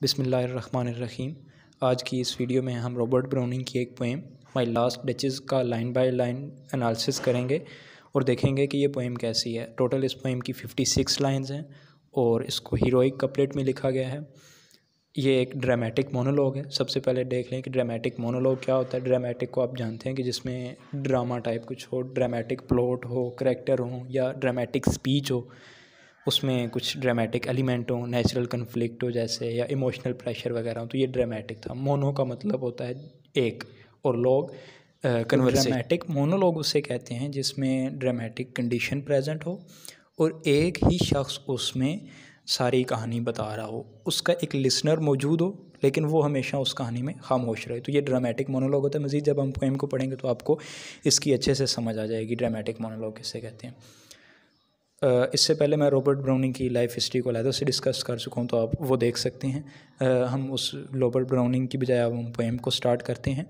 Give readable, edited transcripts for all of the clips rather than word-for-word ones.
बिस्मिल्लाहिर्रहमानिर्रहीम। आज की इस वीडियो में हम रॉबर्ट ब्राउनिंग की एक पोएम माई लास्ट डचेस का लाइन बाय लाइन एनालिसिस करेंगे और देखेंगे कि ये पोएम कैसी है। टोटल इस पोएम की 56 लाइंस हैं और इसको हीरोइक कपलेट में लिखा गया है। ये एक ड्रामेटिक मोनोलॉग है। सबसे पहले देख लें कि ड्रामेटिक मोनोलॉग क्या होता है। ड्रामेटिक को आप जानते हैं कि जिसमें ड्रामा टाइप कुछ हो, ड्रामेटिक प्लॉट हो, करैक्टर हो या ड्रामेटिक स्पीच हो, उसमें कुछ ड्रामेटिक एलिमेंट हो, नेचुरल कन्फ्लिक्ट हो जैसे, या इमोशनल प्रेशर वगैरह हो, तो ये ड्रामेटिक था। मोनो का मतलब होता है एक और लॉग कन्वर्सेशन। ड्रामेटिक मोनोलॉग उसे कहते हैं जिसमें ड्रामेटिक कंडीशन प्रेजेंट हो और एक ही शख्स उसमें सारी कहानी बता रहा हो, उसका एक लिसनर मौजूद हो लेकिन वो हमेशा उस कहानी में खामोश रहे, तो ये ड्रामेटिक मोनोलॉग होता है। मज़ीद जब हम पोएम को पढ़ेंगे तो आपको इसकी अच्छे से समझ आ जाएगी ड्रामेटिक मोनोलॉग किसे कहते हैं। इससे पहले मैं रॉबर्ट ब्राउनिंग की लाइफ हिस्ट्री को अलग से डिस्कस कर चुका हूँ, तो आप वो देख सकते हैं। हम उस रॉबर्ट ब्राउनिंग की बजाय अब हम पोएम को स्टार्ट करते हैं।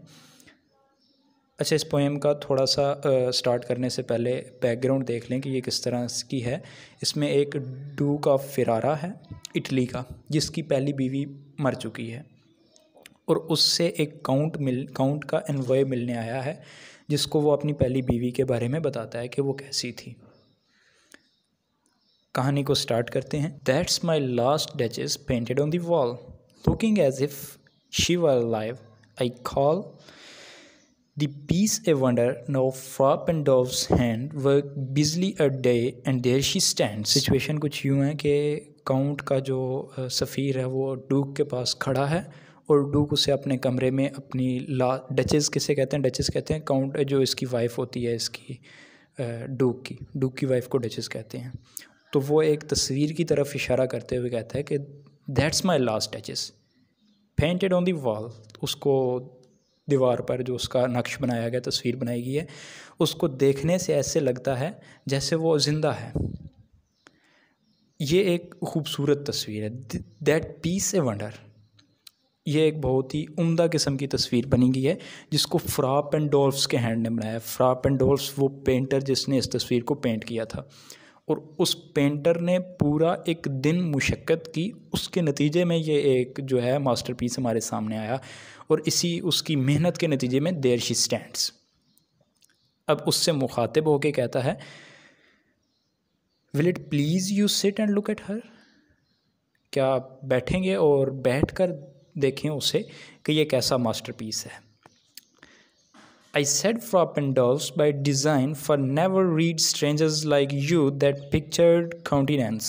अच्छा, इस पोएम का थोड़ा सा स्टार्ट करने से पहले बैकग्राउंड देख लें कि ये किस तरह की है। इसमें एक डूक ऑफ फेरारा है इटली का, जिसकी पहली बीवी मर चुकी है और उससे एक काउंट का एनवॉय मिलने आया है, जिसको वो अपनी पहली बीवी के बारे में बताता है कि वो कैसी थी। कहानी को स्टार्ट करते हैं। That's my last duchess painted on the wall, looking as if she were alive, I call the piece a wonder, now Fra and doves hand work busily a day and there she stand. Situation कुछ यूँ है कि count का जो सफ़ीर है वो डूक के पास खड़ा है और डूक उसे अपने कमरे में अपनी डचेस किसे कहते हैं, डचेस कहते हैं काउंट जो इसकी वाइफ होती है, इसकी डूक की वाइफ को डचेस कहते हैं। तो वो एक तस्वीर की तरफ इशारा करते हुए कहता है कि that's my last duchess painted on the wall. उसको दीवार पर जो उसका नक्श बनाया गया, तस्वीर बनाई गई है, उसको देखने से ऐसे लगता है जैसे वो ज़िंदा है। ये एक खूबसूरत तस्वीर है। दैट पीस ए वंडर, ये एक बहुत ही उम्दा किस्म की तस्वीर बनी गई है जिसको फ्रॉप एंड डोल्फ्स के हैंड ने बनाया। फ्रॉप एंड डोल्फ्स वो पेंटर जिसने इस तस्वीर को पेंट किया था और उस पेंटर ने पूरा एक दिन मुशक्क़त की, उसके नतीजे में ये एक जो है मास्टरपीस हमारे सामने आया और इसी उसकी मेहनत के नतीजे में देयर शी स्टैंड्स। अब उससे मुखातिब होके कहता है, will it please you sit and look at her, क्या आप बैठेंगे और बैठ कर देखें उसे कि ये कैसा मास्टरपीस है। I said Frop and Dolls by design, for never read strangers like you that pictured countenance.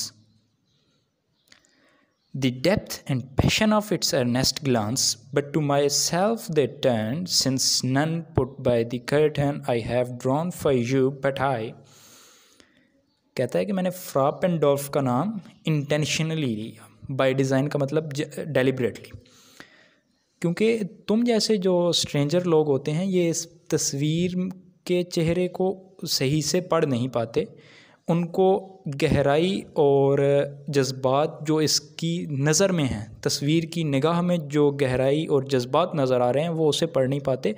The depth and passion of its earnest glance, but to myself they turned, since none put by the curtain I have drawn for you, but I. कहता है कि मैंने फ्रॉप and Dolph का नाम intentionally लिया। By design का मतलब deliberately, क्योंकि तुम जैसे जो स्ट्रेंजर लोग होते हैं ये इस तस्वीर के चेहरे को सही से पढ़ नहीं पाते, उनको गहराई और जज्बात जो इसकी नज़र में हैं, तस्वीर की निगाह में जो गहराई और जज्बात नज़र आ रहे हैं वो उसे पढ़ नहीं पाते,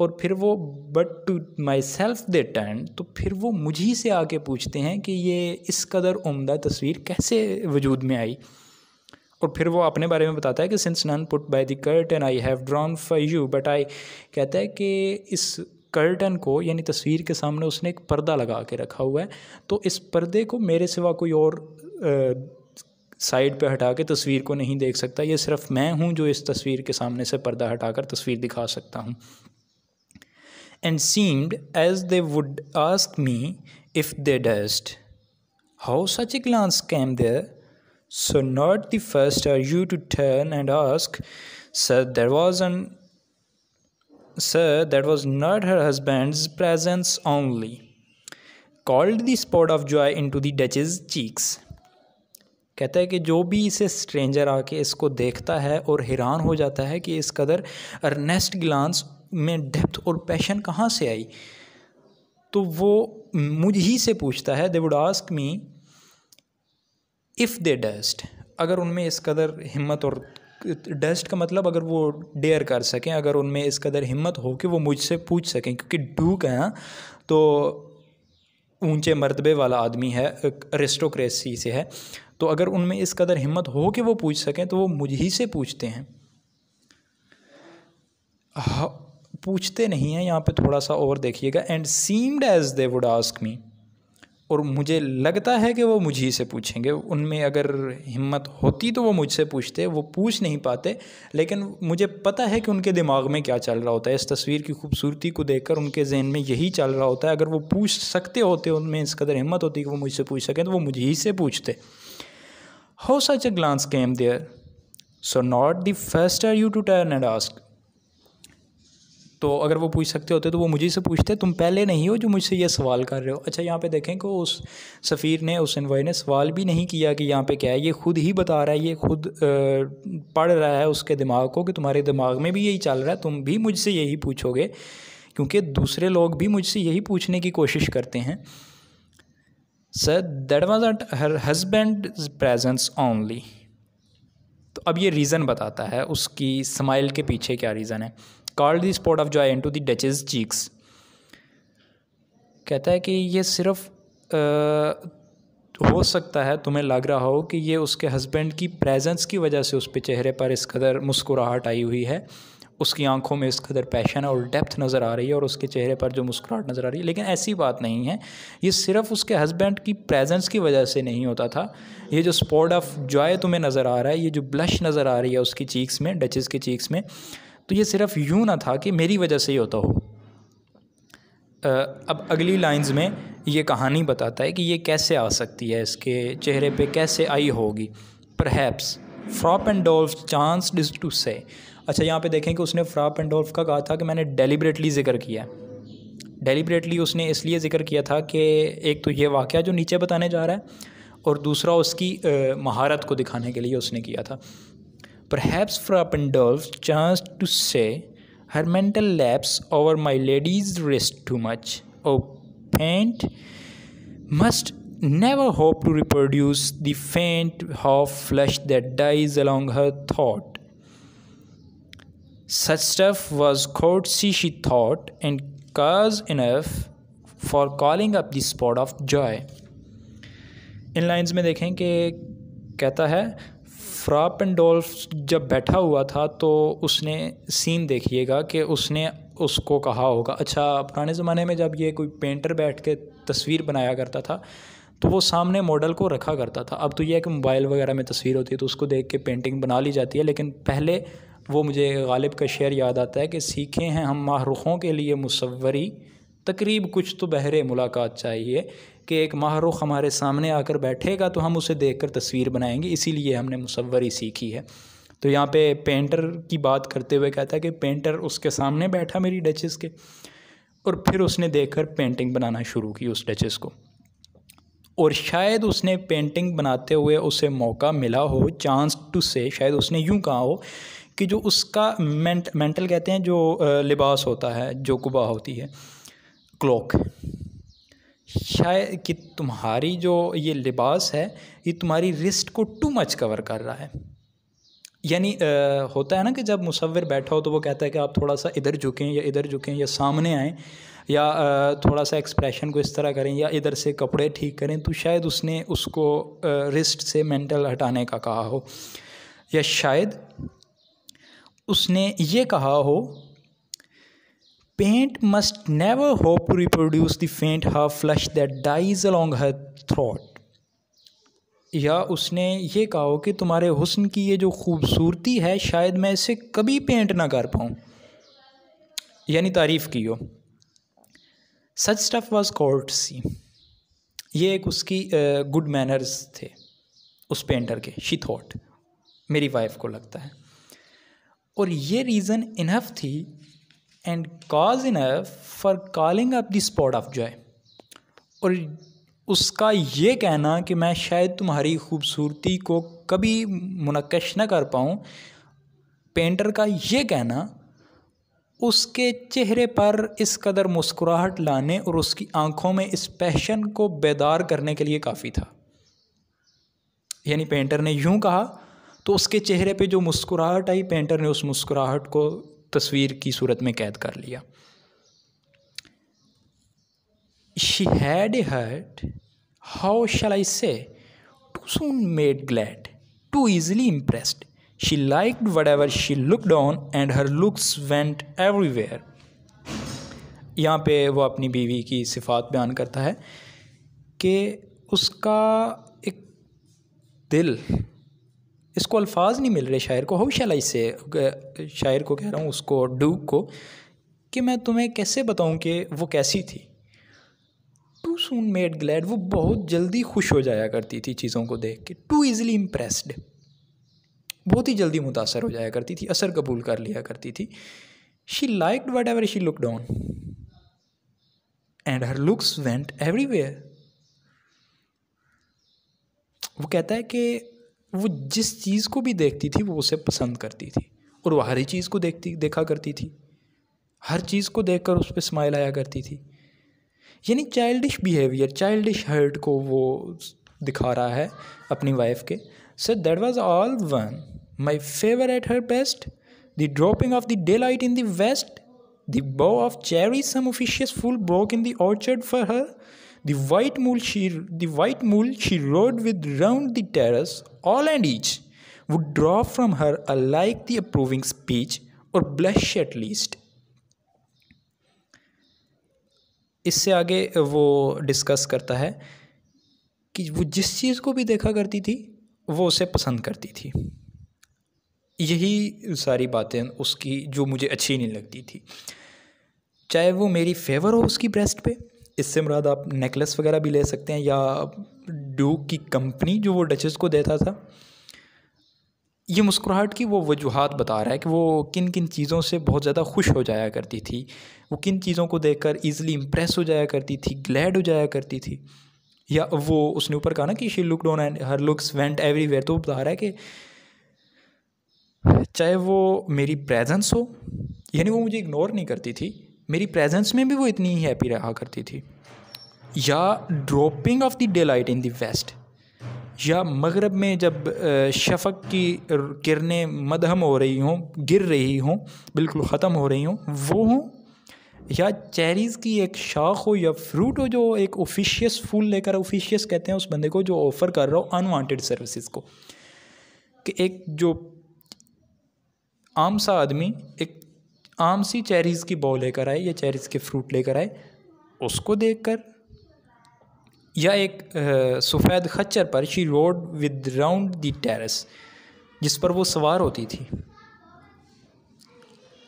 और फिर वो but to myself they turn, तो फिर वो मुझी से आके पूछते हैं कि ये इस कदर उम्दा तस्वीर कैसे वजूद में आई। और फिर वो अपने बारे में बताता है कि since none put by the curtain I have drawn for you, but I, कहता है कि इस कर्टन को यानी तस्वीर के सामने उसने एक पर्दा लगा के रखा हुआ है, तो इस पर्दे को मेरे सिवा कोई और साइड पे हटा के तस्वीर को नहीं देख सकता। ये सिर्फ मैं हूँ जो इस तस्वीर के सामने से पर्दा हटाकर तस्वीर दिखा सकता हूँ। And seemed as they would ask me if they durst how such a glance came there, so not the first are you to turn and ask, sir, that was not her husband's presence only, called the spot of joy into the duchess cheeks। कहता है कि जो भी इसे stranger आके इसको देखता है और हैरान हो जाता है कि इस कदर अर्नेस्ट ग्लांस में डेप्थ और पैशन कहाँ से आई, तो वो मुझ ही से पूछता है, दे would ask me if they dust, अगर उनमें इस कदर हिम्मत, और डस्ट का मतलब अगर वो डेयर कर सकें, अगर उनमें इस कदर हिम्मत हो कि वो मुझसे पूछ सकें, क्योंकि डूक है ना तो ऊंचे मर्तबे वाला आदमी है, अरिस्टोक्रेसी से है, तो अगर उनमें इस कदर हिम्मत हो कि वो पूछ सकें तो वो मुझ ही से पूछते हैं, पूछते नहीं हैं। यहाँ पे थोड़ा सा और देखिएगा, and seemed as they would ask me, और मुझे लगता है कि वो मुझी से पूछेंगे। उनमें अगर हिम्मत होती तो वो मुझसे पूछते, वो पूछ नहीं पाते, लेकिन मुझे पता है कि उनके दिमाग में क्या चल रहा होता है। इस तस्वीर की खूबसूरती को देखकर उनके जहन में यही चल रहा होता है। अगर वो पूछ सकते होते, उनमें इस कदर हिम्मत होती कि वो मुझसे पूछ सकें, तो वो मुझी से पूछते। How such a glance came there, so not the first are you to turn and ask. तो अगर वो पूछ सकते होते तो वो मुझे से पूछते, तुम पहले नहीं हो जो मुझसे ये सवाल कर रहे हो। अच्छा, यहाँ पे देखें कि उस सफ़ीर ने, उस एनवॉय ने सवाल भी नहीं किया कि यहाँ पे क्या है, ये खुद ही बता रहा है, ये खुद पढ़ रहा है उसके दिमाग को कि तुम्हारे दिमाग में भी यही चल रहा है, तुम भी मुझसे यही पूछोगे, क्योंकि दूसरे लोग भी मुझसे यही पूछने की कोशिश करते हैं। Sir that was at her husband presence only. तो अब ये रीज़न बताता है उसकी स्माइल के पीछे क्या रीज़न है। Called the spot of Joy into the duchess cheeks. कहता है कि ये सिर्फ हो सकता है तुम्हें लग रहा हो कि ये उसके हस्बैंड की प्रेजेंस की वजह से उस पे चेहरे पर इस कदर मुस्कुराहट आई हुई है, उसकी आंखों में इस कदर पैशन और डेप्थ नज़र आ रही है और उसके चेहरे पर जो मुस्कुराहट नज़र आ रही है। लेकिन ऐसी बात नहीं है, ये सिर्फ उसके हस्बैंड की प्रेजेंस की वजह से नहीं होता था। ये जो स्पॉट ऑफ जॉय तुम्हें नज़र आ रहा है, ये जो ब्लश नज़र आ रही है उसकी चीक्स में, डचेस की चीक्स में, तो ये सिर्फ यूँ ना था कि मेरी वजह से ही होता हो। अब अगली लाइंस में ये कहानी बताता है कि ये कैसे आ सकती है, इसके चेहरे पे कैसे आई होगी। Perhaps Fra Pandolf chanced to say. अच्छा, यहाँ पे देखें कि उसने फ्रॉप एंड डोल्फ का कहा था कि मैंने डेलिबरेटली ज़िक्र किया। डेलिबरेटली उसने इसलिए ज़िक्र किया था कि एक तो ये वाक़या जो नीचे बताने जा रहा है, और दूसरा उसकी महारत को दिखाने के लिए उसने किया था। Perhaps Frappendorf chanced to say, her mental lapse over my lady's wrist too much. Oh, paint must never hope to reproduce the faint half flush that dies along her thought. Such stuff was courtesy, she thought, and cause enough for calling up the spot of joy. In lines में देखें कि कहता है, फ्रॉप and Dolph जब बैठा हुआ था तो उसने सीन देखिएगा कि उसने उसको कहा होगा। अच्छा, पुराने ज़माने में जब ये कोई पेंटर बैठ के तस्वीर बनाया करता था तो वो सामने मॉडल को रखा करता था। अब तो यह है कि मोबाइल वगैरह में तस्वीर होती है तो उसको देख के पेंटिंग बना ली जाती है, लेकिन पहले वो, मुझे गालिब का शेर याद आता है कि सीखे हैं हम माहरूखों के लिए मुसव्वरी, तकरीब कुछ तो बहरे मुलाकात चाहिए, कि एक माहरूख हमारे सामने आकर बैठेगा तो हम उसे देखकर तस्वीर बनाएंगे, इसीलिए हमने मुसव्वरी सीखी है। तो यहाँ पे पेंटर की बात करते हुए कहता है कि पेंटर उसके सामने बैठा मेरी डचेस के, और फिर उसने देखकर पेंटिंग बनाना शुरू की उस डचेस को, और शायद उसने पेंटिंग बनाते हुए उसे मौका मिला हो, चांस टू से, शायद उसने यूँ कहा हो कि जो उसका मेंटल कहते हैं जो लिबास होता है, जो कुबा होती है, क्लॉक, शायद कि तुम्हारी जो ये लिबास है ये तुम्हारी रिस्ट को टू मच कवर कर रहा है। यानी होता है ना कि जब मुसव्विर बैठा हो तो वो कहता है कि आप थोड़ा सा इधर झुकें या इधर झुकें या सामने आएँ या थोड़ा सा एक्सप्रेशन को इस तरह करें या इधर से कपड़े ठीक करें, तो शायद उसने उसको रिस्ट से मेंटल हटाने का कहा हो, या शायद उसने ये कहा हो, Paint must never hope to reproduce the faint half flush that dies along her throat. या उसने ये कहा हो कि तुम्हारे हुस्न की ये जो खूबसूरती है शायद मैं इसे कभी पेंट ना कर पाऊँ, यानी तारीफ़ की हो। Such stuff was courtesy. ये एक उसकी गुड मैनर्स थे उस पेंटर के, she thought, मेरी वाइफ को लगता है, और ये रीज़न इनफ थी and cause enough for calling up the spot of Joy. और उसका ये कहना कि मैं शायद तुम्हारी खूबसूरती को कभी मुनक्कश न कर पाऊँ, पेंटर का ये कहना उसके चेहरे पर इस कदर मुस्कुराहट लाने और उसकी आंखों में इस पैशन को बेदार करने के लिए काफ़ी था। यानी पेंटर ने यूँ कहा तो उसके चेहरे पे जो मुस्कुराहट आई, पेंटर ने उस मुस्कुराहट को तस्वीर की सूरत में कैद कर लिया। She had a heart, how shall I say, to soon made glad, too easily impressed. She liked whatever she looked on and her looks went everywhere. यहाँ पे वो अपनी बीवी की सिफ़ात बयान करता है कि उसका एक दिल, इसको अल्फाज नहीं मिल रहे शायर को, हाउ शैल आई से, शायर को कह रहा हूँ उसको, ड्यूक को, कि मैं तुम्हें कैसे बताऊँ कि वो कैसी थी। टू सून मेड ग्लैड, वो बहुत जल्दी खुश हो जाया करती थी चीज़ों को देख के। टू ईज़िली इम्प्रेस्ड, बहुत ही जल्दी मुतासर हो जाया करती थी, असर कबूल कर लिया करती थी। She liked what ever she looked on and her looks went everywhere. वो कहता है कि वो जिस चीज़ को भी देखती थी वो उसे पसंद करती थी, और वो हर चीज़ को देखा करती थी, हर चीज़ को देखकर उस पर स्माइल आया करती थी। यानी चाइल्डिश बिहेवियर, चाइल्डिश हर्ट को वो दिखा रहा है अपनी वाइफ के। So that was all one my favour at her breast, the dropping of the daylight in the west, द bow of cherry some officious fool broke in the orchard for her, the white mule she rode with round the terrace, all and each would draw from her alike the approving speech, or blush at least. इससे आगे वो discuss करता है कि वो जिस चीज़ को भी देखा करती थी वो उसे पसंद करती थी। यही सारी बातें उसकी जो मुझे अच्छी नहीं लगती थी, चाहे वो मेरी फेवर हो उसकी ब्रेस्ट पे, इससे मुराद आप नेकलेस वगैरह भी ले सकते हैं, या ड्यूक की कंपनी जो वो डचेस को देता था। ये मुस्कुराहट की वो वजूहात बता रहा है कि वो किन किन चीज़ों से बहुत ज़्यादा खुश हो जाया करती थी, वो किन चीज़ों को देखकर ईज़िली इम्प्रेस हो जाया करती थी, ग्लैड हो जाया करती थी। या वो उसने ऊपर कहा ना कि she looked on and her looks went everywhere, तो वो बता रहा है कि चाहे वो मेरी प्रेजेंस हो, यानी वो मुझे इग्नोर नहीं करती थी, मेरी प्रेजेंस में भी वो इतनी ही हैप्पी रहा करती थी। या dropping of the daylight in the west, या मगरब में जब शफक की किरणें मदहम हो रही हों, गिर रही हों, बिल्कुल ख़त्म हो रही हों, वो हों, या चेरीज़ की एक शाख हो या फ्रूट हो जो एक ऑफिशियस फूल लेकर, ऑफिशियस कहते हैं उस बंदे को जो ऑफ़र कर रहा हो अनवांटेड सर्विसेज को, कि एक जो आम सा आदमी एक आम सी चेरीज़ की बॉल लेकर आए या चेरीज़ के फ्रूट लेकर आए, उसको देखकर, या एक सफ़ेद खच्चर पर she road with round the terrace, जिस पर वो सवार होती थी,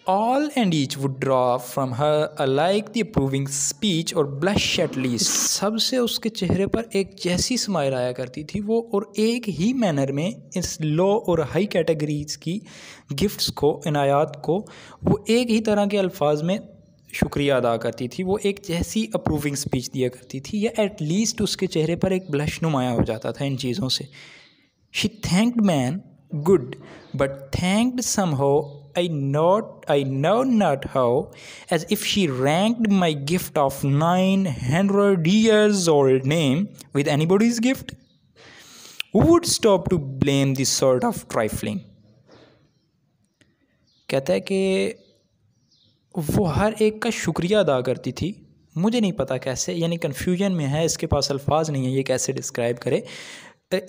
all and each would draw from her alike the approving speech और ब्लश एट लीस्ट, सबसे उसके चेहरे पर एक जैसी स्माइल आया करती थी वो, और एक ही मैनर में इस लो और हाई कैटेगरीज की गिफ्ट्स को, इनायात को वो एक ही तरह के अल्फाज में शुक्रिया अदा करती थी, वो एक जैसी अप्रूविंग स्पीच दिया करती थी, या एटलीस्ट उसके चेहरे पर एक ब्लश नुमाया हो जाता था इन चीज़ों से। She thanked man good but thanked somehow I know not how, as if she ranked my gift of 900 years old name with anybody's gift. Who would stop to blame this sort of trifling? कहता है कि वो हर एक का शुक्रिया अदा करती थी, मुझे नहीं पता कैसे, यानी कन्फ्यूजन में है, इसके पास अल्फाज नहीं है ये कैसे डिस्क्राइब करे।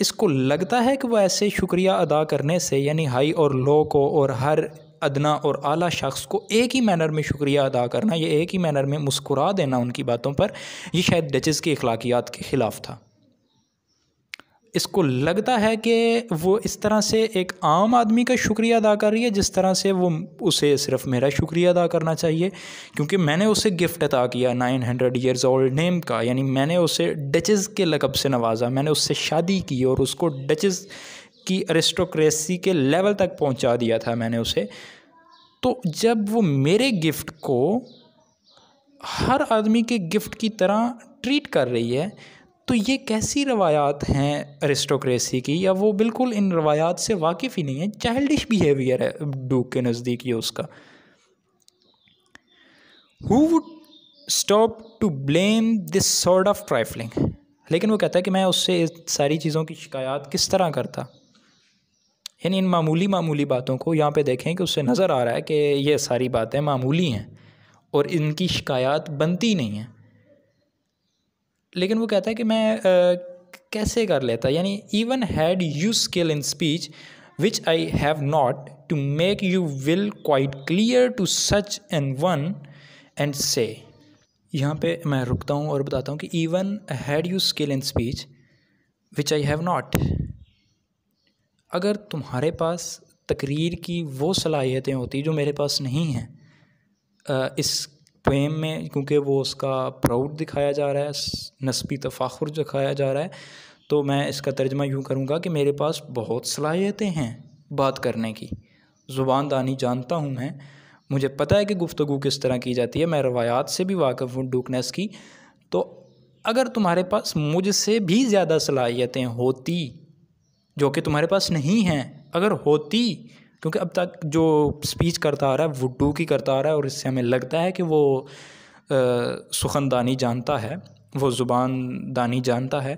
इसको लगता है कि वो ऐसे शुक्रिया अदा करने से, यानी हाई और लो को और हर अदना और आला शख्स को एक ही मैनर में शुक्रिया अदा करना, या एक ही मैनर में मुस्कुरा देना उनकी बातों पर, ये शायद डचेस की अखलाकियात के ख़िलाफ़ था। इसको लगता है कि वो इस तरह से एक आम आदमी का शुक्रिया अदा कर रही है जिस तरह से वो उसे सिर्फ़ मेरा शुक्रिया अदा करना चाहिए, क्योंकि मैंने उसे गिफ्ट अता किया 900 ईयर्स ओल्ड नेम का, यानी मैंने उसे डचेस के लक़ब से नवाजा, मैंने उससे शादी की और उसको डचेस की अरिस्टोक्रेसी के लेवल तक पहुंचा दिया था मैंने उसे। तो जब वो मेरे गिफ्ट को हर आदमी के गिफ्ट की तरह ट्रीट कर रही है, तो ये कैसी रवायात हैं अरिस्टोक्रेसी की, या वो बिल्कुल इन रवायात से वाकिफ़ ही नहीं है, चाइल्डिश बिहेवियर है ड्यूक के नज़दीक ये उसका। Who would stop to blame this sort of trifling, लेकिन वो कहता है कि मैं उससे इस सारी चीज़ों की शिकायत किस तरह करता, यानी इन मामूली बातों को यहाँ पे देखें कि उससे नज़र आ रहा है कि ये सारी बातें मामूली हैं और इनकी शिकायत बनती नहीं है, लेकिन वो कहता है कि मैं कैसे कर लेता, यानी even had you skill in speech which I have not to make your will quite clear to such an one and say. यहाँ पे मैं रुकता हूँ और बताता हूँ कि even had you skill in speech which I have not, अगर तुम्हारे पास तकरीर की वो सलाहियतें होती जो मेरे पास नहीं हैं इस पोएम में, क्योंकि वो उसका प्राउड दिखाया जा रहा है, नस्बी तफाखुर दिखाया जा रहा है, तो मैं इसका तर्जमा यूँ करूँगा कि मेरे पास बहुत सलाहियतें हैं बात करने की, ज़ुबान दानी जानता हूँ मैं, मुझे पता है कि गुफ्तगू किस तरह की जाती है, मैं रवायात से भी वाकिफ़ हूँ डूकनेस की। तो अगर तुम्हारे पास मुझसे भी ज़्यादा सलाहियतें होती जो कि तुम्हारे पास नहीं हैं, अगर होती, क्योंकि अब तक जो स्पीच करता आ रहा है वो वुडू की करता आ रहा है और इससे हमें लगता है कि वो सुखनदानी जानता है, वो ज़ुबान दानी जानता है।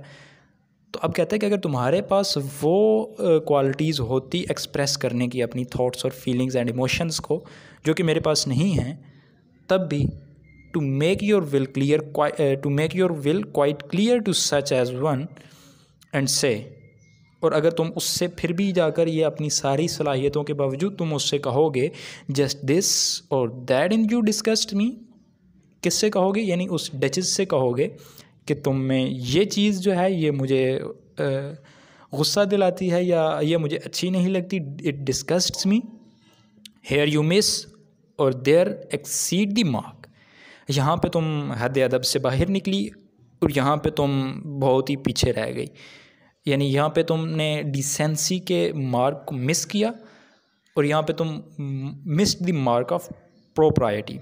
तो अब कहते हैं कि अगर तुम्हारे पास वो क्वालिटीज़ होती एक्सप्रेस करने की अपनी थॉट्स और फीलिंग्स एंड इमोशंस को, जो कि मेरे पास नहीं हैं, तब भी to make your will quite clear to such as one and say, और अगर तुम उससे फिर भी जाकर ये अपनी सारी सलाहियतों के बावजूद तुम उससे कहोगे जस्ट दिस और दैट इन यू डिस्कस्ड मी, किससे कहोगे, यानी उस डचेस से कहोगे कि तुम में ये चीज़ जो है ये मुझे गुस्सा दिलाती है या ये मुझे अच्छी नहीं लगती, it disgusts me, here you miss और देयर एक्सीड द मार्क, यहाँ पे तुम हद अदब से बाहर निकली और यहाँ पे तुम बहुत ही पीछे रह गई, यानी यहाँ पे तुमने डिसेंसी के मार्क को मिस किया और यहाँ पे तुम missed the mark of propriety.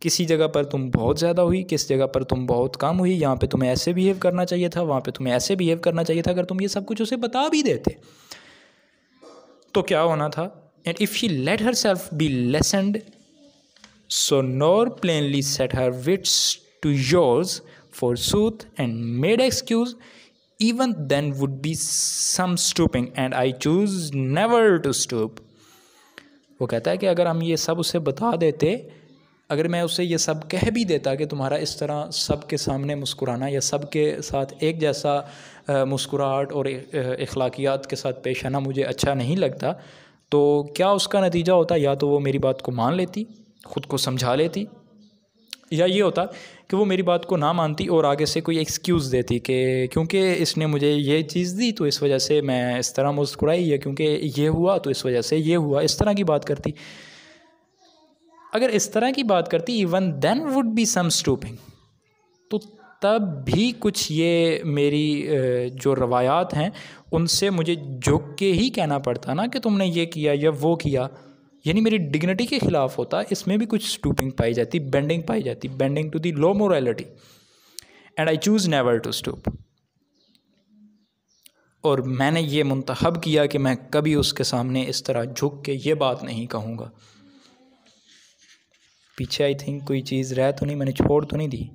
किसी जगह पर तुम बहुत ज़्यादा हुई, किस जगह पर तुम बहुत कम हुई, यहाँ पे तुम्हें ऐसे बिहेव करना चाहिए था, वहाँ पे तुम्हें ऐसे बिहेव करना चाहिए था। अगर तुम ये सब कुछ उसे बता भी देते तो क्या होना था, and if she let herself be lessoned so nor plainly set her wits to yours forsooth and made excuse, even then would be some stooping and I choose never to stoop। वो कहता है कि अगर हम ये सब उसे बता देते, अगर मैं उसे ये सब कह भी देता कि तुम्हारा इस तरह सब के सामने मुस्कुराना या सब के साथ एक जैसा मुस्कुराहट और अखलाकियात के साथ पेश आना मुझे अच्छा नहीं लगता, तो क्या उसका नतीजा होता, या तो वो मेरी बात को मान लेती, ख़ुद को समझा लेती, या ये होता कि वो मेरी बात को ना मानती और आगे से कोई एक्सक्यूज़ देती कि क्योंकि इसने मुझे ये चीज़ दी तो इस वजह से मैं इस तरह मुस्कुराई, या क्योंकि ये हुआ तो इस वजह से ये हुआ, इस तरह की बात करती। अगर इस तरह की बात करती even then would be some stooping, तो तब भी कुछ ये मेरी जो रवायात हैं उनसे मुझे झुक के ही कहना पड़ता ना कि तुमने ये किया या वो किया, यानी मेरी डिग्निटी के ख़िलाफ़ होता। इसमें भी कुछ स्टूपिंग पाई जाती, बेंडिंग पाई जाती, bending to the low morality, and I choose never to stoop. और मैंने ये मुंतखब किया कि मैं कभी उसके सामने इस तरह झुक के ये बात नहीं कहूँगा। पीछे आई थिंक कोई चीज़ रह तो नहीं, मैंने छोड़ तो नहीं दी।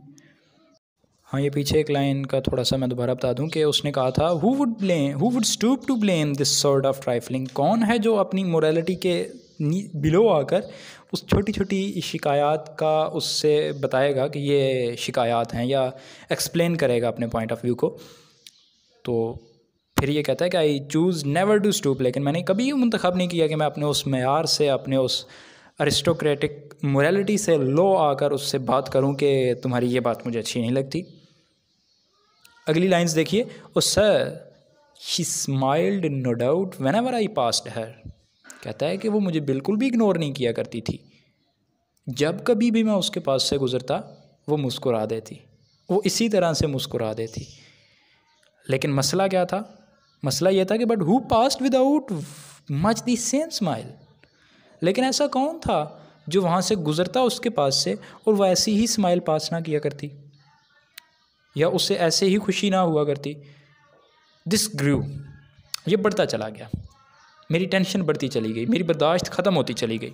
हाँ, ये पीछे एक लाइन का थोड़ा सा मैं दोबारा बता दूं कि उसने कहा था who would stoop to blame this sort of trifling, कौन है जो अपनी मोरालिटी के बिलो आकर उस छोटी छोटी शिकायत का उससे बताएगा कि ये शिकायत हैं, या एक्सप्लेन करेगा अपने पॉइंट ऑफ व्यू को। तो फिर ये कहता है कि I choose never to stoop, लेकिन मैंने कभी मुंतखब नहीं किया कि मैं अपने उस मेयार से, अपने उस अरिस्टोक्रेटिक मोरालिटी से लो आकर उससे बात करूं कि तुम्हारी ये बात मुझे अच्छी नहीं लगती। अगली लाइंस देखिए, oh sir she smiled no doubt whenever I passed her, कहता है कि वो मुझे बिल्कुल भी इग्नोर नहीं किया करती थी, जब कभी भी मैं उसके पास से गुज़रता वो मुस्कुरा देती, वो इसी तरह से मुस्कुरा देती। लेकिन मसला क्या था, मसला ये था कि but who passed without much the same smile, लेकिन ऐसा कौन था जो वहाँ से गुज़रता उसके पास से और वह ऐसी ही स्माइल पास ना किया करती, या उससे ऐसे ही खुशी ना हुआ करती। दिस ग्रू, ये बढ़ता चला गया, मेरी टेंशन बढ़ती चली गई, मेरी बर्दाश्त ख़त्म होती चली गई,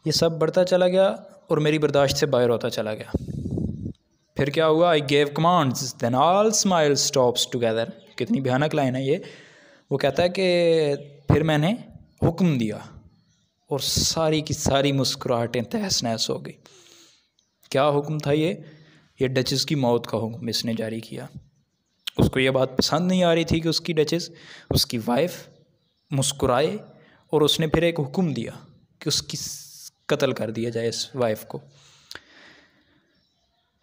ये सब बढ़ता चला गया और मेरी बर्दाश्त से बाहर होता चला गया। फिर क्या हुआ, I gave commands then all smiles stopped together. कितनी भयानक लाइन है ये। वो कहता है कि फिर मैंने हुक्म दिया और सारी की सारी मुस्कुराहटें तहस नहस हो गई। क्या हुक्म था ये डचेस की मौत का हुक्म इसने जारी किया। उसको ये बात पसंद नहीं आ रही थी कि उसकी डचेस, उसकी वाइफ मुस्कुराए, और उसने फिर एक हुक्म दिया कि उसकी कत्ल कर दिया जाए इस वाइफ को।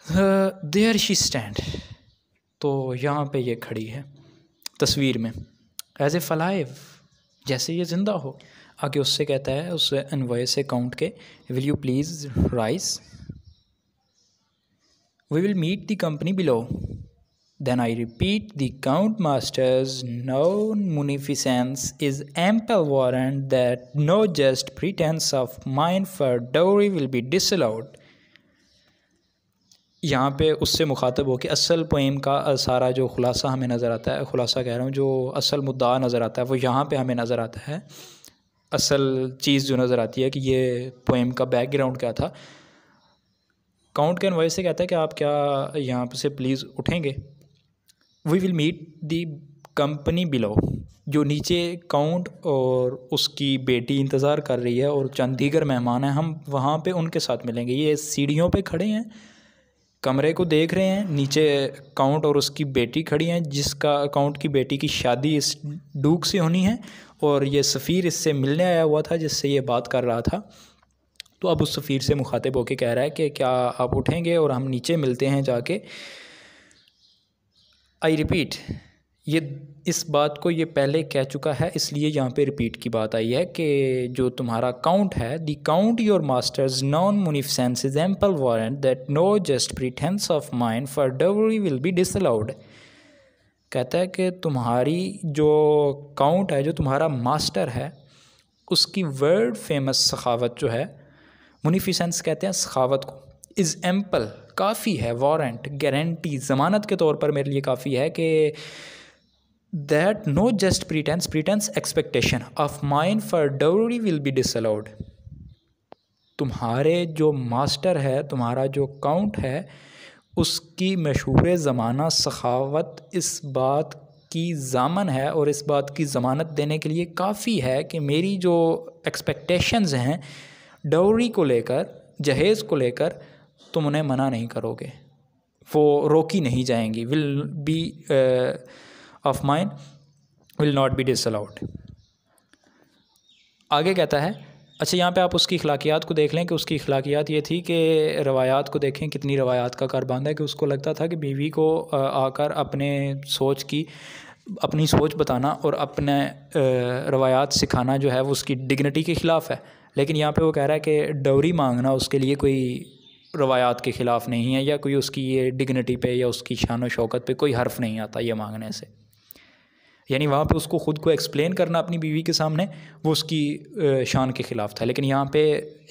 देयर शी स्टैंड, तो यहाँ पे ये खड़ी है तस्वीर में, एज ए फलाइव, जैसे ये ज़िंदा हो। आगे उससे कहता है, उस एनवॉय से काउंट के, will you please rise, we will meet the company below. Then I repeat, the Count Master's known munificence is ample warrant that no just pretense of mine for dowry will be disallowed. यहाँ पे उससे मुखातब हो कि असल poem का सारा जो खुलासा हमें नज़र आता है, खुलासा कह रहा हूँ, जो असल मुद्दा नज़र आता है वो यहाँ पे हमें नज़र आता है। असल चीज़ जो नज़र आती है कि ये पोएम का बैकग्राउंड क्या था। काउंट के एनवॉय से कहता है कि आप क्या यहाँ से प्लीज़ उठेंगे। We will meet the company below, जो नीचे काउंट और उसकी बेटी इंतज़ार कर रही है और चंद दीगर मेहमान हैं, हम वहाँ पे उनके साथ मिलेंगे। ये सीढ़ियों पे खड़े हैं, कमरे को देख रहे हैं, नीचे काउंट और उसकी बेटी खड़ी हैं, जिसका काउंट की बेटी की शादी इस डूक से होनी है, और ये सफ़ीर इससे मिलने आया हुआ था जिससे ये बात कर रहा था। तो अब उस सफ़ीर से मुखातिब होकर कह रहा है कि क्या आप उठेंगे और हम नीचे मिलते हैं जाके। आई रिपीट, ये इस बात को ये पहले कह चुका है, इसलिए यहाँ पे रिपीट की बात आई है कि जो तुम्हारा काउंट है, the count your master's known munificence is ample warrant that no just pretence of mine for dowry will be disallowed. कहता है कि तुम्हारी जो काउंट है, जो तुम्हारा मास्टर है, उसकी वर्ल्ड फेमस सखावत जो है, मुनिफिसेंस कहते हैं सखावत को, इज़ एम्पल काफ़ी है, वारंट गारंटी ज़मानत के तौर पर मेरे लिए काफ़ी है कि that no just प्रीटेंस expectation of mine for dowry will be disallowed. तुम्हारे जो मास्टर है, तुम्हारा जो काउंट है, उसकी मशहूर ज़माना सखावत इस बात की ज़ामन है और इस बात की ज़मानत देने के लिए काफ़ी है कि मेरी जो एक्सपेक्टेशंस हैं डाउरी को लेकर, जहेज़ को लेकर, तुम उन्हें मना नहीं करोगे, वो रोकी नहीं जाएंगी। Will be of mine will not be disallowed. आगे कहता है, अच्छा यहाँ पे आप उसकी अखलाकियात को देख लें कि उसकी अखलाकियात ये थी कि रवायात को देखें, कितनी रवायात का कार बांधा है कि उसको लगता था कि बीवी को आकर अपनी सोच बताना और अपने रवायात सिखाना जो है वो उसकी डिग्निटी के ख़िलाफ़ है। लेकिन यहाँ पे वो कह रहा है कि डौरी मांगना उसके लिए कोई रवायात के ख़िलाफ़ नहीं है, या कोई उसकी ये डिग्निटी पे या उसकी शान व शौकत पे कोई हर्फ नहीं आता ये मांगने से। यानी वहाँ पे उसको ख़ुद को एक्सप्लेन करना अपनी बीवी के सामने वो उसकी शान के ख़िलाफ़ था। लेकिन यहाँ पे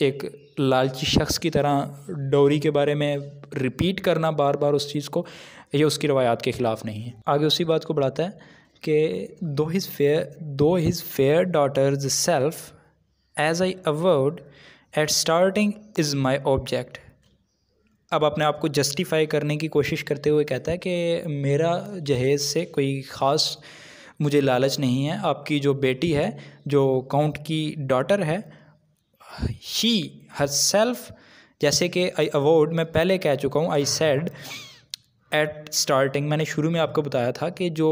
एक लालची शख्स की तरह डौरी के बारे में रिपीट करना बार बार उस चीज़ को, ये उसकी रवायात के ख़िलाफ़ नहीं है। आगे उसी बात को बढ़ाता है कि though his fair daughter's self as I avowed at starting is my object. अब अपने आप को जस्टिफाई करने की कोशिश करते हुए कहता है कि मेरा जहेज़ से कोई ख़ास मुझे लालच नहीं है। आपकी जो बेटी है, जो काउंट की डॉटर है, शी हर सेल्फ, जैसे कि आई अवॉर्ड मैं पहले कह चुका हूँ, आई सेड एट स्टार्टिंग, मैंने शुरू में आपको बताया था कि जो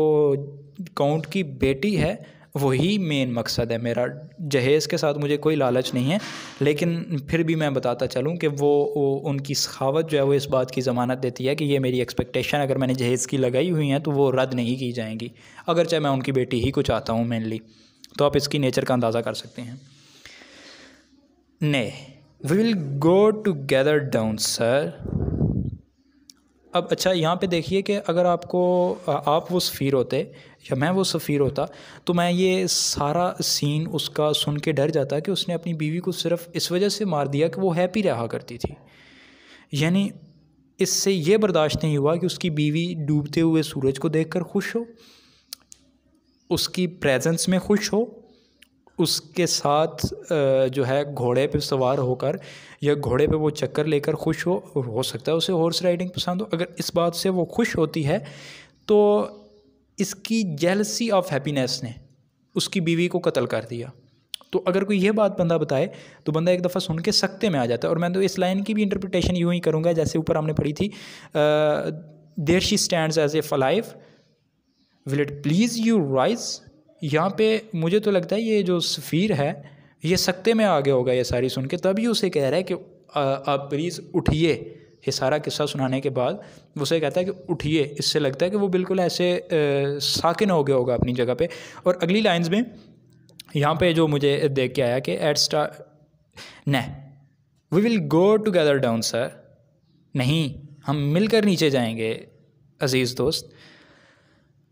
काउंट की बेटी है वही मेन मकसद है मेरा, जहेज़ के साथ मुझे कोई लालच नहीं है। लेकिन फिर भी मैं बताता चलूँ कि वो उनकी सखावत जो है वो इस बात की ज़मानत देती है कि ये मेरी एक्सपेक्टेशन अगर मैंने जहेज़ की लगाई हुई हैं तो वो रद्द नहीं की जाएंगी, अगर चाहे मैं उनकी बेटी ही को चाहता हूँ मेनली। तो आप इसकी नेचर का अंदाज़ा कर सकते हैं। Nay we will go together down sir. अब अच्छा यहाँ पे देखिए कि अगर आप वो सफ़ीर होते या मैं वो सफ़ीर होता तो मैं ये सारा सीन उसका सुन के डर जाता कि उसने अपनी बीवी को सिर्फ इस वजह से मार दिया कि वो हैप्पी रहा करती थी। यानी इससे ये बर्दाश्त नहीं हुआ कि उसकी बीवी डूबते हुए सूरज को देखकर खुश हो, उसकी प्रेजेंस में खुश हो, उसके साथ जो है घोड़े पे सवार होकर या घोड़े पे वो चक्कर लेकर खुश हो सकता है उसे हॉर्स राइडिंग पसंद हो। अगर इस बात से वो खुश होती है तो इसकी जेलसी ऑफ हैप्पीनेस ने उसकी बीवी को कत्ल कर दिया। तो अगर कोई ये बात बंदा बताए तो बंदा एक दफ़ा सुन के सकते में आ जाता है। और मैं तो इस लाइन की भी इंटरप्रिटेशन यूँ ही करूँगा जैसे ऊपर हमने पढ़ी थी, there she stands as if alive will it please you rise. यहाँ पे मुझे तो लगता है ये जो सफ़ीर है ये सकते में आ गया होगा ये सारी सुन के, तभी उसे कह रहा है कि आप प्लीज़ उठिए। ये सारा किस्सा सुनाने के बाद वो उसे कहता है कि उठिए। इससे लगता है कि वो बिल्कुल ऐसे साकिन हो गया होगा अपनी जगह पे। और अगली लाइंस में यहाँ पे जो मुझे देख के आया कि at start nay we will go together down sir, नहीं हम मिलकर नीचे जाएंगे अजीज़ दोस्त।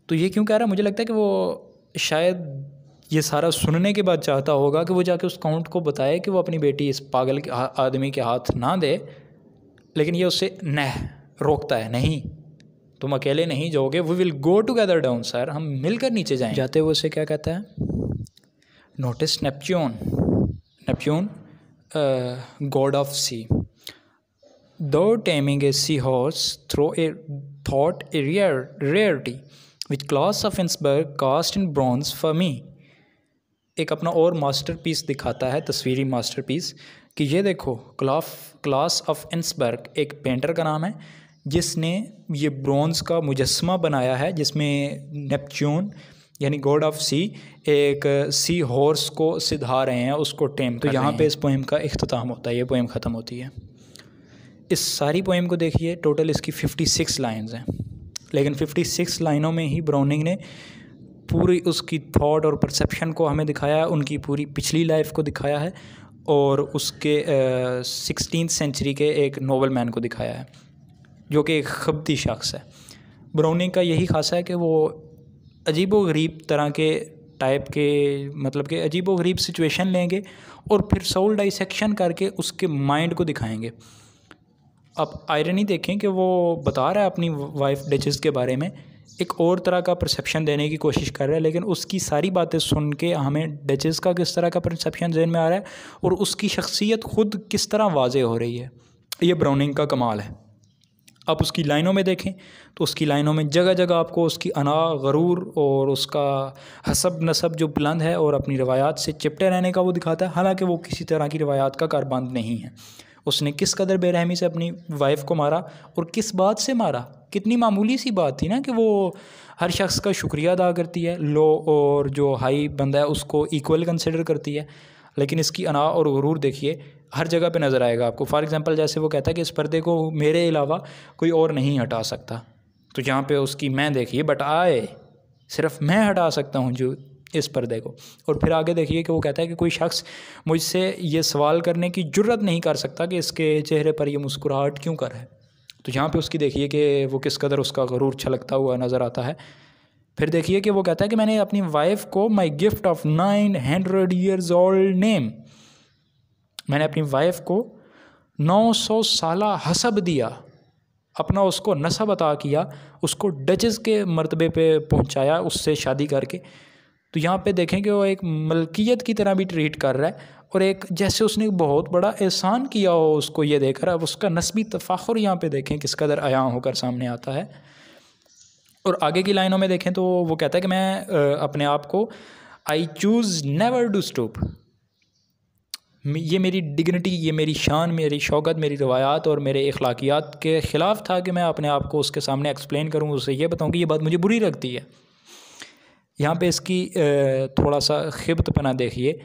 तो ये क्यों कह रहा है? मुझे लगता है कि वो शायद ये सारा सुनने के बाद चाहता होगा कि वो जाके उस काउंट को बताए कि वो अपनी बेटी इस पागल के आदमी के हाथ ना दे, लेकिन ये उससे न रोकता है, नहीं तुम अकेले नहीं जाओगे, we will go together down sir, हम मिलकर नीचे जाएंगे। जाते हुए उसे क्या कहता है? Notice Neptune, Neptune god of sea, though taming a sea horse throw a thought a rarity which Claus of Innsbruck cast in bronze for me. एक अपना और मास्टरपीस दिखाता है, तस्वीरी मास्टरपीस, कि ये देखो क्लास ऑफ इंसबर्ग एक पेंटर का नाम है जिसने ये ब्रॉन्ज़ का मुजस्समा बनाया है जिसमें नेपच्यून यानी गॉड ऑफ सी एक सी हॉर्स को सिधा रहे हैं, उसको टेम। तो यहाँ पे इस पोएम का इख्तिताम होता है, ये पोएम ख़त्म होती है। इस सारी पोएम को देखिए, टोटल इसकी 56 लाइन्स हैं, लेकिन 56 लाइनों में ही ब्राउनिंग ने पूरी उसकी थॉट और परसेप्शन को हमें दिखाया है, उनकी पूरी पिछली लाइफ को दिखाया है और उसके 16th सेंचुरी के एक नोबल मैन को दिखाया है जो कि एक खबती शख्स है। ब्राउनिंग का यही खासा है कि वो अजीबो-गरीब तरह के टाइप के, मतलब कि अजीबो-गरीब सिचुएशन लेंगे और फिर सोल डाइसेक्शन करके उसके माइंड को दिखाएंगे। अब आयरनी देखें कि वो बता रहा है अपनी वाइफ डचेस के बारे में, एक और तरह का परसेप्शन देने की कोशिश कर रहा है, लेकिन उसकी सारी बातें सुन के हमें डचेस का किस तरह का परसेप्शन जहन में आ रहा है और उसकी शख्सियत खुद किस तरह वाज़े हो रही है, ये ब्राउनिंग का कमाल है। आप उसकी लाइनों में देखें तो उसकी लाइनों में जगह जगह आपको उसकी अना, गरूर और उसका हसब नसब जो बुलंद है और अपनी रवायात से चिपटे रहने का वो दिखाता है, हालांकि वो किसी तरह की रवायात का कारबंद नहीं है। उसने किस कदर बेरहमी से अपनी वाइफ को मारा और किस बात से मारा, कितनी मामूली सी बात थी ना कि वो हर शख्स का शुक्रिया अदा करती है, लो और जो हाई बंदा है उसको इक्वल कंसिडर करती है, लेकिन इसकी अना और गुरूर देखिए हर जगह पे नज़र आएगा आपको। फॉर एग्जांपल जैसे वो कहता है कि इस पर्दे को मेरे अलावा कोई और नहीं हटा सकता, तो यहाँ पे उसकी मैं देखिए बट आए सिर्फ मैं हटा सकता हूँ जो इस पर्दे को। और फिर आगे देखिए कि वो कहता है कि कोई शख्स मुझसे ये सवाल करने की जुर्रत नहीं कर सकता कि इसके चेहरे पर ये मुस्कुराहट क्यों कर है। तो यहाँ पे उसकी देखिए कि वो किस कदर उसका गरूर छलकता हुआ नज़र आता है। फिर देखिए कि वो कहता है कि मैंने अपनी वाइफ को my gift of 900 years old name, मैंने अपनी वाइफ को 900 साला हसब दिया, अपना उसको नसब अता किया, उसको डचेस के मर्तबे पे पहुंचाया उससे शादी करके। तो यहाँ पे देखें कि वो एक मलकियत की तरह भी ट्रीट कर रहा है और एक जैसे उसने बहुत बड़ा एहसान किया हो उसको ये देखकर। अब उसका नस्बी तफाखुर यहाँ पे देखें किस कदर आया होकर सामने आता है। और आगे की लाइनों में देखें तो वो कहता है कि मैं अपने आप को I choose never to stoop, ये मेरी डिग्निटी, ये मेरी शान, मेरी शौकत, मेरी रवायात और मेरे अखलाकियात के ख़िलाफ़ था कि मैं अपने आप को उसके सामने एक्सप्लेन करूँ, उससे ये बताऊँ कि ये बात मुझे बुरी लगती है। यहाँ पे इसकी थोड़ा सा खिबतपना देखिए,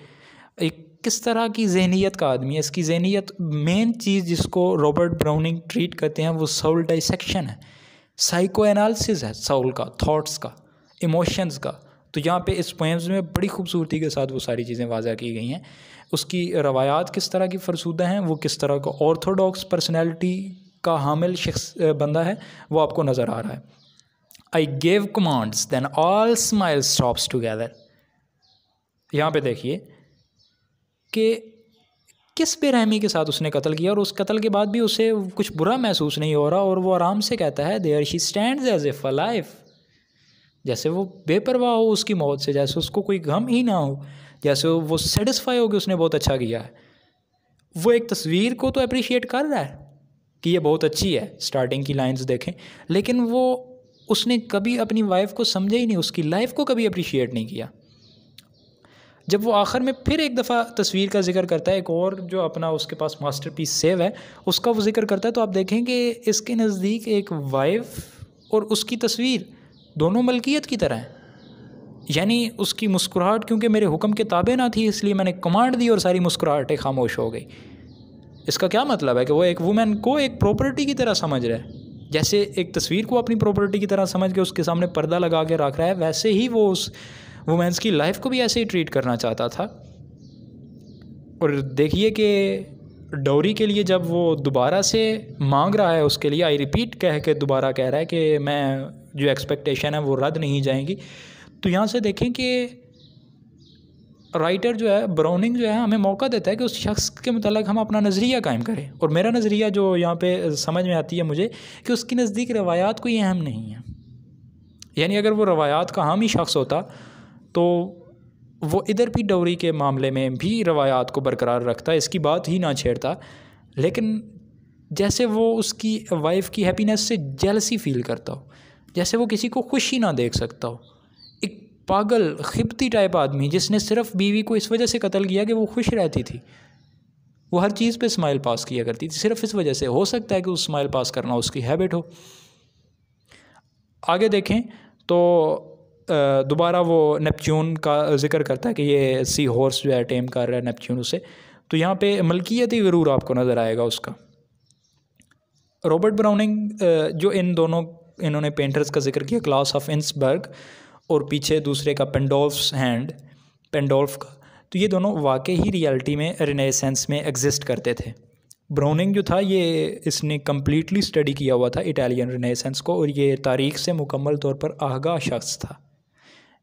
एक किस तरह की जहनीत का आदमी है। इसकी जहनीत, मेन चीज़ जिसको रॉबर्ट ब्राउनिंग ट्रीट करते हैं वो सोल डाइसेक्शन है, साइको एनालिसिस है सोल का, थॉट्स का, इमोशंस का। तो यहाँ पे इस पोएम्स में बड़ी खूबसूरती के साथ वो सारी चीज़ें वाज़ा की गई हैं। उसकी रवायात किस तरह की फरसूदा हैं, वो किस तरह का ऑर्थोडॉक्स पर्सनैलिटी का हामिल शख्स बंदा है, वो आपको नज़र आ रहा है। I gave commands then all smiles stopped together. यहाँ पे देखिए कि किस बेरहमी के साथ उसने कत्ल किया और उस कत्ल के बाद भी उसे कुछ बुरा महसूस नहीं हो रहा और वो आराम से कहता है there she stands as if alive, जैसे वो बेपरवाह हो उसकी मौत से, जैसे उसको कोई गम ही ना हो, जैसे वो सेटिस्फाई हो कि उसने बहुत अच्छा किया है। वो एक तस्वीर को तो अप्रिशिएट कर रहा है कि ये बहुत अच्छी है, स्टार्टिंग की लाइंस देखें, लेकिन वो उसने कभी अपनी वाइफ को समझा ही नहीं, उसकी लाइफ को कभी अप्रिशिएट नहीं किया। जब वो आखिर में फिर एक दफ़ा तस्वीर का जिक्र करता है, एक और जो अपना उसके पास मास्टरपीस सेव है उसका वो जिक्र करता है, तो आप देखें कि इसके नज़दीक एक वाइफ और उसकी तस्वीर दोनों मलकियत की तरह हैं। यानी उसकी मुस्कुराहट क्योंकि मेरे हुक्म के ताबे ना थी, इसलिए मैंने कमांड दी और सारी मुस्कुराहटें खामोश हो गई। इसका क्या मतलब है कि वो एक वुमेन को एक प्रॉपर्टी की तरह समझ रहा है। जैसे एक तस्वीर को अपनी प्रॉपर्टी की तरह समझ के उसके सामने पर्दा लगा के रख रहा है, वैसे ही वो उस वुमेन्स की लाइफ को भी ऐसे ही ट्रीट करना चाहता था। और देखिए कि डॉरी के लिए जब वो दोबारा से मांग रहा है, उसके लिए आई रिपीट कह के दोबारा कह रहा है कि मैं जो एक्सपेक्टेशन है वो रद्द नहीं जाएंगी। तो यहाँ से देखें कि राइटर जो है, ब्राउनिंग जो है, हमें मौका देता है कि उस शख्स के मतलब हम अपना नज़रिया कायम करें। और मेरा नज़रिया जो यहाँ पे समझ में आती है मुझे कि उसके नज़दीक रवायात कोई अहम नहीं है। यानी अगर वो रवायात का हामी शख्स होता तो वो इधर भी डॉरी के मामले में भी रवायात को बरकरार रखता, इसकी बात ही ना छेड़ता। लेकिन जैसे वो उसकी वाइफ की हैप्पीनेस से जेलसी फील करता हो, जैसे वो किसी को खुश ही ना देख सकता हो, एक पागल खिबती टाइप आदमी जिसने सिर्फ बीवी को इस वजह से कत्ल किया कि वो खुश रहती थी, वो हर चीज़ पे स्माइल पास किया करती थी, सिर्फ इस वजह से। हो सकता है कि उस स्माइल पास करना उसकी हैबिट हो। आगे देखें तो दोबारा वो नेपच्यून का जिक्र करता है कि ये सी हॉर्स जो है टेम कर रहा है नेपच्यून उसे। तो यहाँ पे मलकियती गरूर आपको नज़र आएगा उसका। रॉबर्ट ब्राउनिंग जो इन्होंने पेंटर्स का जिक्र किया, क्लास ऑफ इंसबर्ग और पीछे दूसरे का पेंडोल्फ का, तो ये दोनों वाकई ही रियलिटी में रेनेसेंस में एग्जिस्ट करते थे। ब्राउनिंग जो था इसने कम्प्लीटली स्टडी किया हुआ था इटालियन रेनेसेंस को, और ये तारीख़ से मुकम्मल तौर पर आगाह शख्स था।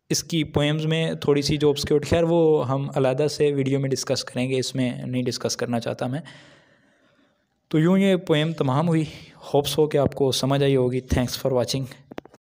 इसकी पोएम्स में थोड़ी सी जो ऑब्सक्योर, खैर वो हम अलग से वीडियो में डिस्कस करेंगे, इसमें नहीं डिस्कस करना चाहता मैं। तो यूँ ये पोएम तमाम हुई। होप्स हो कि आपको समझ आई होगी। Thanks for watching.